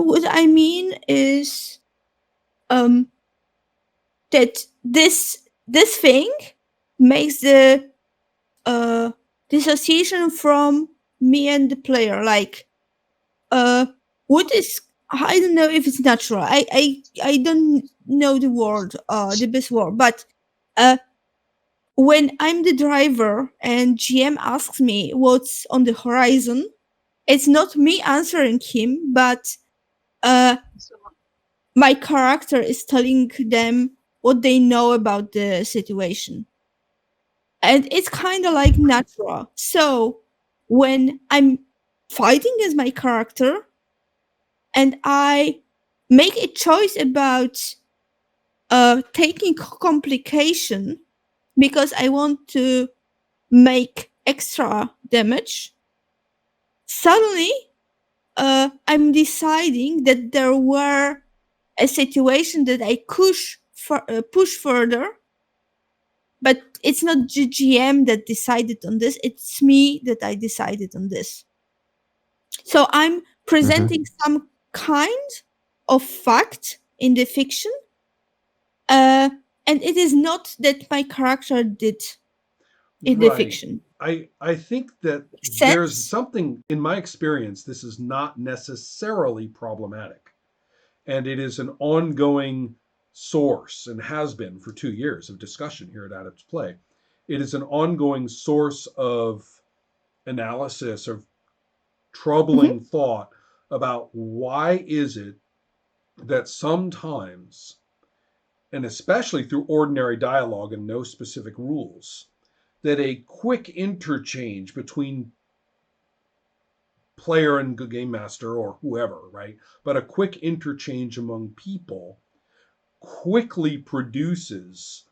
what I mean is that this thing makes the dissociation from me and the player. Like, what is, I don't know if it's natural. I don't know the word, the best word, but when I'm the driver and GM asks me what's on the horizon, it's not me answering him, but my character is telling them what they know about the situation. And it's kind of like natural. So when I'm fighting as my character and I make a choice about taking complication because I want to make extra damage, suddenly I'm deciding that there were a situation that I push further, but it's not GM that decided on this, it's me that I decided on this. So I'm presenting some kind of fact in the fiction, and it is not that my character did in the fiction. I think that there's Sense? something, in my experience, this is not necessarily problematic. And it is an ongoing source, and has been for 2 years, of discussion here at Adepts Play. It is an ongoing source of analysis, of troubling thought about why is it that sometimes, and especially through ordinary dialogue and no specific rules, that a quick interchange between player and game master or whoever, right? But a quick interchange among people quickly produces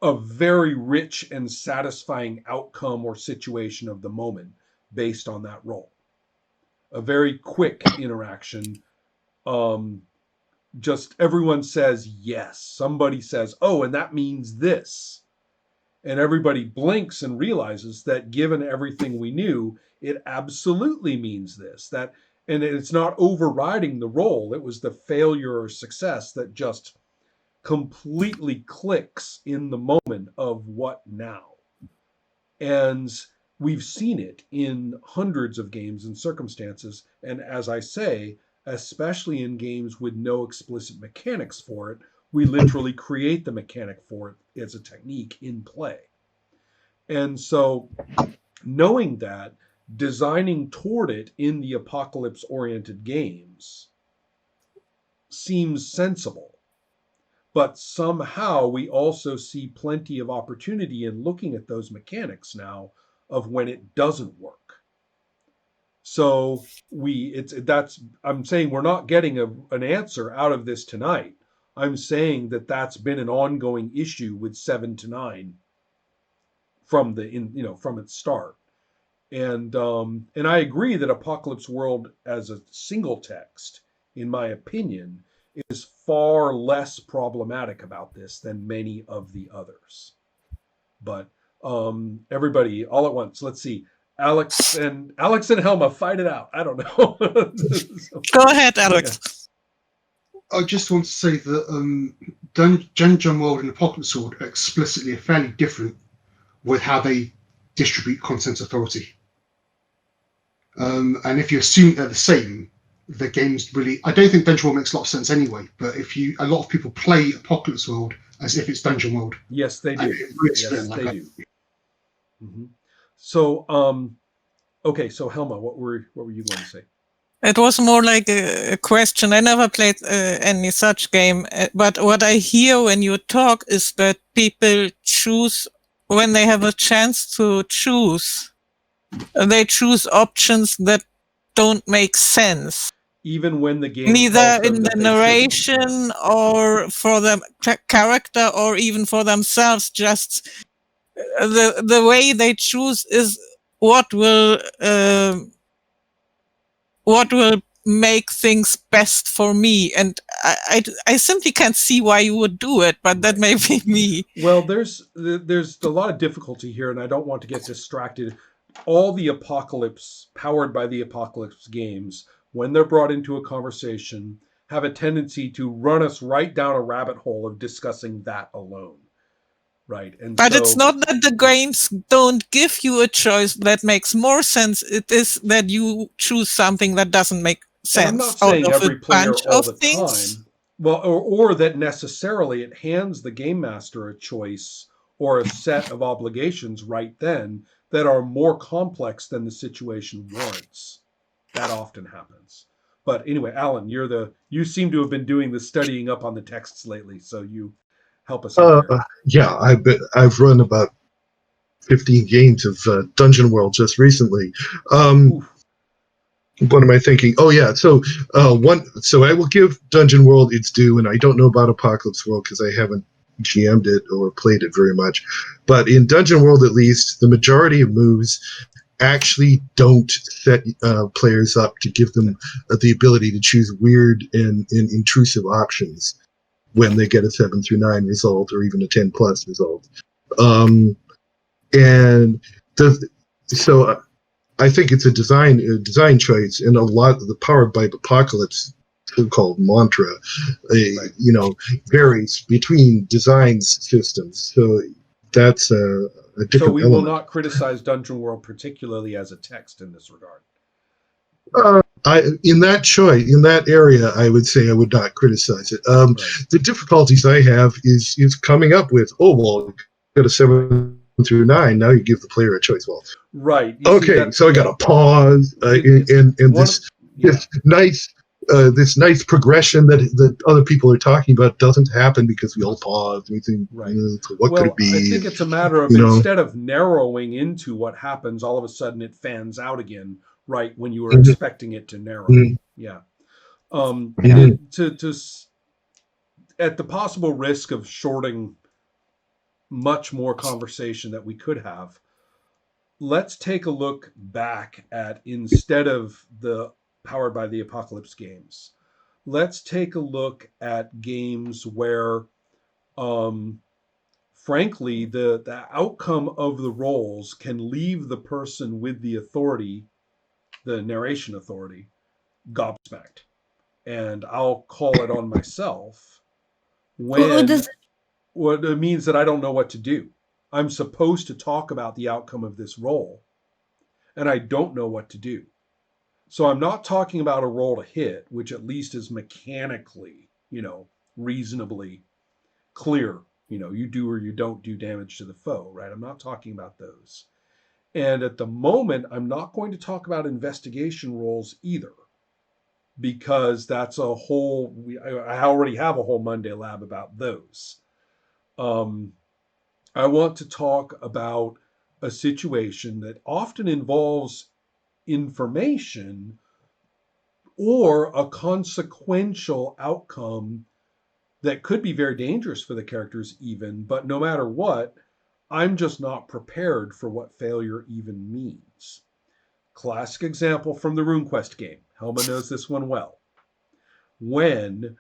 a very rich and satisfying outcome or situation of the moment based on that role. A very quick interaction. Just everyone says yes. Somebody says, oh, and that means this. And everybody blinks and realizes that given everything we knew, it absolutely means this. That, and it's not overriding the role. It was the failure or success that just completely clicks in the moment of what now. And we've seen it in hundreds of games and circumstances. And as I say, especially in games with no explicit mechanics for it, we literally create the mechanic for it as a technique in play. And so, knowing that, designing toward it in the apocalypse-oriented games seems sensible. But somehow we also see plenty of opportunity in looking at those mechanics now of when it doesn't work. So I'm saying we're not getting an answer out of this tonight. I'm saying that that's been an ongoing issue with 7 to 9 from its start. And I agree that Apocalypse World as a single text, in my opinion, is far less problematic about this than many of the others. But everybody, all at once, let's see. Alex and Helma, fight it out. I don't know. Go ahead, Alex. I just want to say that Dungeon World and Apocalypse World are explicitly fairly different with how they distribute content authority. And if you assume they're the same, the game's really... I don't think Dungeon World makes a lot of sense anyway, but a lot of people play Apocalypse World as if it's Dungeon World. Yes, they do. Yes, they do. Mm-hmm. So, okay, so Helma, what were you going to say? It was more like a question. I never played any such game, but what I hear when you talk is that people choose when they have a chance to choose. They choose options that don't make sense. Even when the game neither in the narration or for the character or even for themselves, just the way they choose is what will make things best for me. And I simply can't see why you would do it, but that may be me. Well, there's a lot of difficulty here, and I don't want to get distracted. All the Apocalypse, powered by the Apocalypse games, when they're brought into a conversation, have a tendency to run us right down a rabbit hole of discussing that alone. Right. And But so, it's not that the games don't give you a choice that makes more sense. It is that you choose something that doesn't make sense. I'm not out saying of every a player bunch all of the things. time. Well, or that necessarily it hands the game master a choice or a set of obligations right then that are more complex than the situation warrants. That often happens. But anyway, Alan, you seem to have been doing the studying up on the texts lately, so you help us out there. Yeah, I've run about 15 games of Dungeon World just recently. Oof. What am I thinking? Oh yeah, so I will give Dungeon World its due, and I don't know about Apocalypse World because I haven't GM'd it or played it very much. But in Dungeon World, at least, the majority of moves actually don't set players up to give them the ability to choose weird and intrusive options when they get a 7 through 9 result or even a 10 plus result. And so I think it's a design choice, and a lot of the Powered by Apocalypse so-called mantra, varies between design systems. So that's a different So we element. will not criticize Dungeon World particularly as a text in this regard. In that area, I would say I would not criticize it. Right. The difficulties I have is coming up with, you got a 7 through 9, now you give the player a choice. Well, right. So I got to pause this nice progression that other people are talking about doesn't happen because we all pause. We think, right. What could it be? I think it's a matter of instead of narrowing into what happens, all of a sudden it fans out again, right when you were expecting it to narrow. Yeah. To at the possible risk of shorting much more conversation that we could have, let's take a look back at, instead of the Powered by the Apocalypse games, let's take a look at games where, frankly, the outcome of the roles can leave the person with the authority, the narration authority, gobsmacked. And I'll call it on myself when what it means that I don't know what to do. I'm supposed to talk about the outcome of this role, and I don't know what to do. So I'm not talking about a roll to hit, which at least is mechanically, reasonably clear. You do or you don't do damage to the foe, right? I'm not talking about those. And at the moment, I'm not going to talk about investigation rolls either, because that's I already have a whole Monday Lab about those. I want to talk about a situation that often involves information or a consequential outcome that could be very dangerous for the characters even, but no matter what, I'm just not prepared for what failure even means. Classic example from the RuneQuest game. Helma knows this one well. When,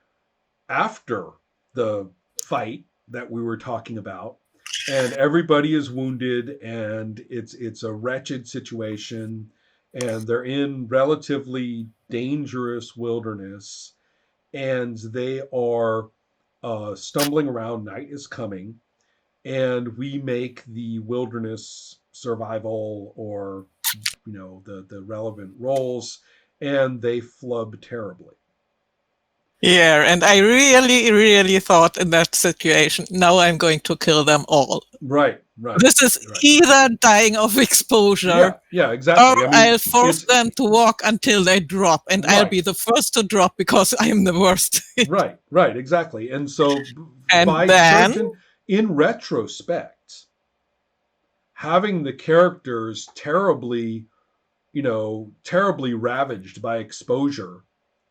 after the fight that we were talking about, and everybody is wounded and it's a wretched situation, and they're in relatively dangerous wilderness, and they are stumbling around, night is coming, and we make the wilderness survival or the relevant roles, and they flub terribly. Yeah, and I really, really thought in that situation, now I'm going to kill them all. Right. This is either dying of exposure, yeah, exactly. or I'll force them to walk until they drop, and I'll be the first to drop because I'm the worst. Right, exactly. And so, in retrospect, having the characters terribly ravaged by exposure,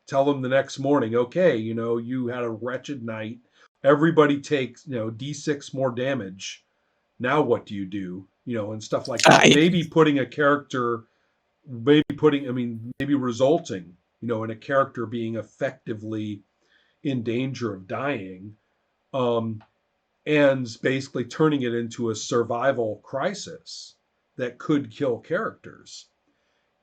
tell them the next morning, okay, you had a wretched night. Everybody takes, D6 more damage. Now what do you do? And stuff like that. Maybe putting a character, maybe resulting, in a character being effectively in danger of dying, and basically turning it into a survival crisis that could kill characters.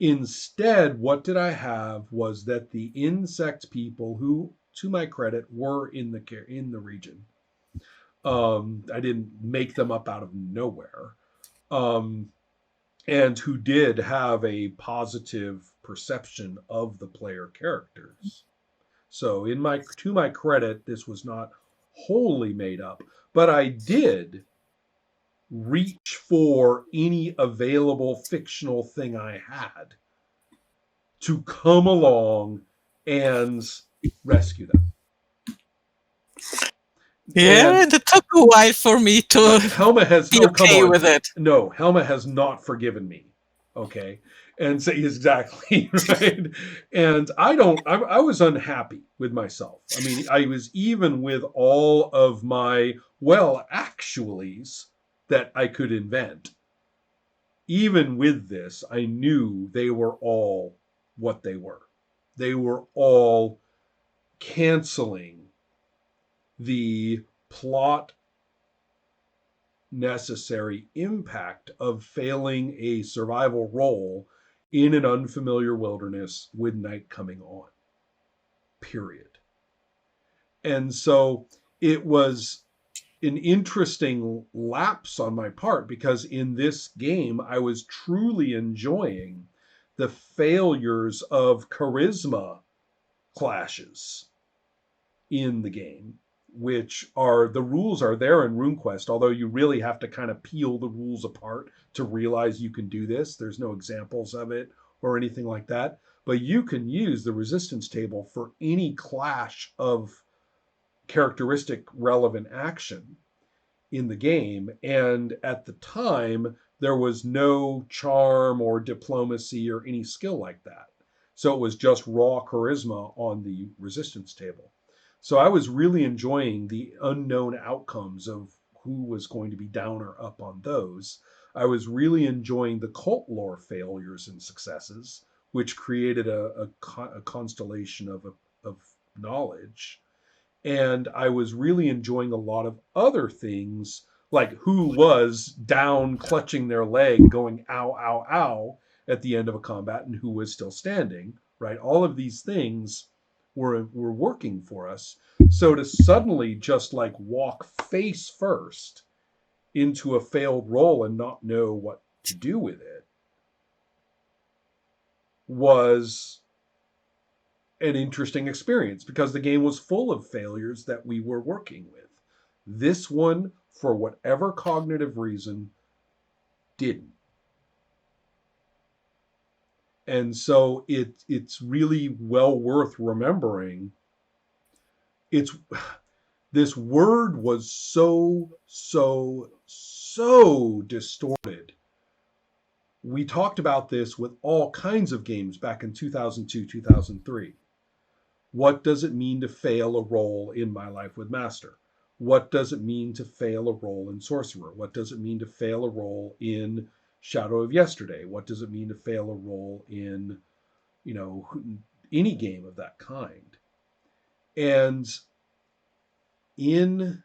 Instead, what did I have was that the insect people, who, to my credit, were in the region. I didn't make them up out of nowhere. And who did have a positive perception of the player characters. So to my credit, this was not wholly made up, but I did reach for any available fictional thing I had to come along and rescue them. Yeah, and it took a while for me to Helma has be no come okay on. with it. No, Helma has not forgiven me. Okay. And say exactly right. And I was unhappy with myself. I mean, I was, even with all of my actuallys that I could invent, even with this, I knew they were all what they were. They were all canceling the plot necessary impact of failing a survival role in an unfamiliar wilderness with night coming on. Period. And so it was an interesting lapse on my part, because in this game I was truly enjoying the failures of charisma clashes in the game, which are, the rules are there in RuneQuest, although you really have to kind of peel the rules apart to realize you can do this. There's no examples of it or anything like that, but you can use the resistance table for any clash of characteristic relevant action in the game. And at the time, there was no charm or diplomacy or any skill like that. So it was just raw charisma on the resistance table. So I was really enjoying the unknown outcomes of who was going to be down or up on those. I was really enjoying the cult lore failures and successes, which created a constellation of knowledge. And I was really enjoying a lot of other things, like who was down clutching their leg going ow, ow, ow at the end of a combat, and who was still standing, right? All of these things were working for us. So to suddenly just like walk face first into a failed roll and not know what to do with it was an interesting experience, because the game was full of failures that we were working with. This one, for whatever cognitive reason, didn't. And so it's really well worth remembering. This word was so distorted. We talked about this with all kinds of games back in 2002, 2003. What does it mean to fail a roll in My Life with Master? What does it mean to fail a roll in Sorcerer? What does it mean to fail a roll in Shadow of Yesterday? What does it mean to fail a roll in, any game of that kind? And in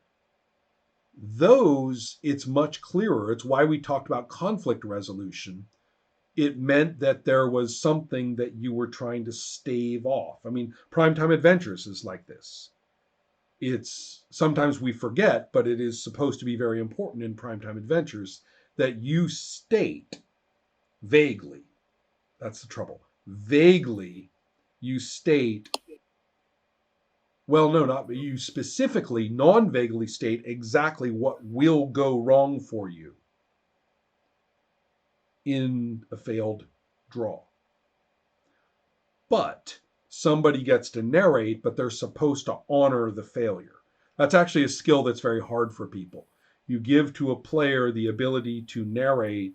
those, it's much clearer. It's why we talked about conflict resolution. It meant that there was something that you were trying to stave off. I mean, Primetime Adventures is like this. It's sometimes we forget, but it is supposed to be very important in Primetime Adventures that you state vaguely. That's the trouble. Vaguely, you state, well, no, not you specifically, non-vaguely state exactly what will go wrong for you in a failed draw. But somebody gets to narrate, but they're supposed to honor the failure. That's actually a skill that's very hard for people. You give to a player the ability to narrate.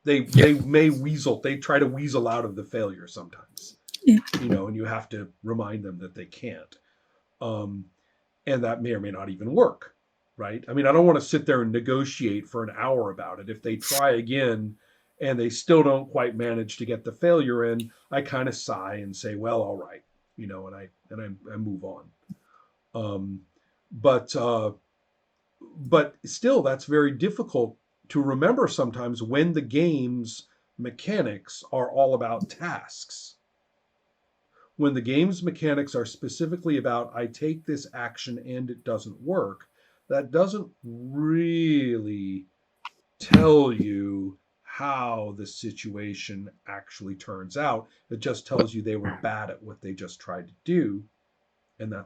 They may weasel. They try to weasel out of the failure sometimes. Yeah. And you have to remind them that they can't. And that may or may not even work. Right? I mean, I don't want to sit there and negotiate for an hour about it. If they try again and they still don't quite manage to get the failure in, I kind of sigh and say, well, all right, and I move on. But still, that's very difficult to remember sometimes when the game's mechanics are all about tasks. When the game's mechanics are specifically about, I take this action and it doesn't work, that doesn't really tell you how the situation actually turns out. It just tells you they were bad at what they just tried to do, and that's